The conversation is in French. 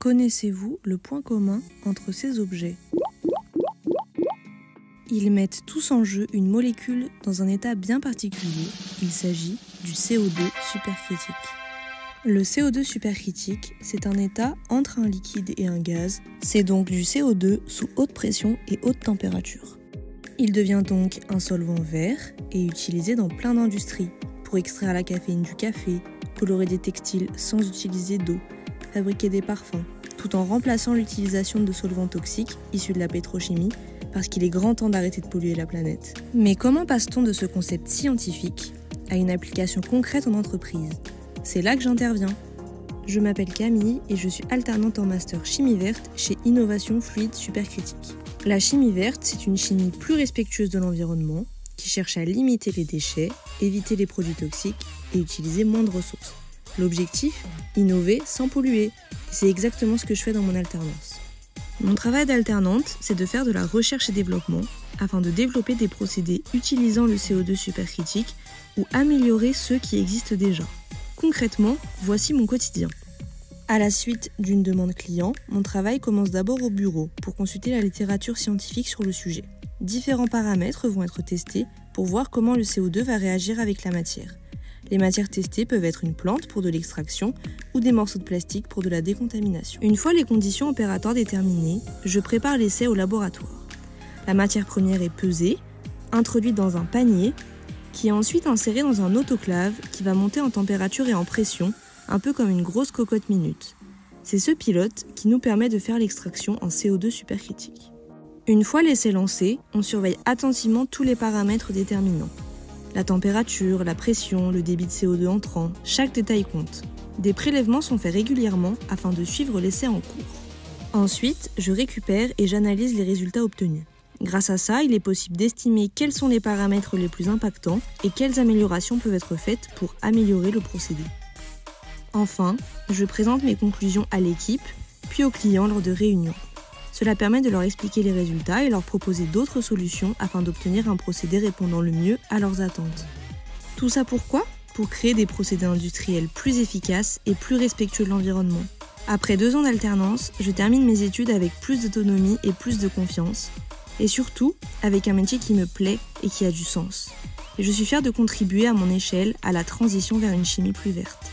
Connaissez-vous le point commun entre ces objets ? Ils mettent tous en jeu une molécule dans un état bien particulier. Il s'agit du CO2 supercritique. Le CO2 supercritique, c'est un état entre un liquide et un gaz. C'est donc du CO2 sous haute pression et haute température. Il devient donc un solvant vert et utilisé dans plein d'industries pour extraire la caféine du café, colorer des textiles sans utiliser d'eau, fabriquer des parfums, tout en remplaçant l'utilisation de solvants toxiques issus de la pétrochimie parce qu'il est grand temps d'arrêter de polluer la planète. Mais comment passe-t-on de ce concept scientifique à une application concrète en entreprise ? C'est là que j'interviens. Je m'appelle Camille et je suis alternante en master chimie verte chez Innovation Fluide Supercritique. La chimie verte, c'est une chimie plus respectueuse de l'environnement qui cherche à limiter les déchets, éviter les produits toxiques et utiliser moins de ressources. L'objectif ? Innover sans polluer. C'est exactement ce que je fais dans mon alternance. Mon travail d'alternante, c'est de faire de la recherche et développement afin de développer des procédés utilisant le CO2 supercritique ou améliorer ceux qui existent déjà. Concrètement, voici mon quotidien. À la suite d'une demande client, mon travail commence d'abord au bureau pour consulter la littérature scientifique sur le sujet. Différents paramètres vont être testés pour voir comment le CO2 va réagir avec la matière. Les matières testées peuvent être une plante pour de l'extraction ou des morceaux de plastique pour de la décontamination. Une fois les conditions opératoires déterminées, je prépare l'essai au laboratoire. La matière première est pesée, introduite dans un panier, qui est ensuite inséré dans un autoclave qui va monter en température et en pression, un peu comme une grosse cocotte minute. C'est ce pilote qui nous permet de faire l'extraction en CO2 supercritique. Une fois l'essai lancé, on surveille attentivement tous les paramètres déterminants. La température, la pression, le débit de CO2 entrant, chaque détail compte. Des prélèvements sont faits régulièrement afin de suivre l'essai en cours. Ensuite, je récupère et j'analyse les résultats obtenus. Grâce à ça, il est possible d'estimer quels sont les paramètres les plus impactants et quelles améliorations peuvent être faites pour améliorer le procédé. Enfin, je présente mes conclusions à l'équipe, puis aux clients lors de réunions. Cela permet de leur expliquer les résultats et leur proposer d'autres solutions afin d'obtenir un procédé répondant le mieux à leurs attentes. Tout ça pourquoi ? Pour créer des procédés industriels plus efficaces et plus respectueux de l'environnement. Après 2 ans d'alternance, je termine mes études avec plus d'autonomie et plus de confiance. Et surtout, avec un métier qui me plaît et qui a du sens. Et je suis fière de contribuer à mon échelle à la transition vers une chimie plus verte.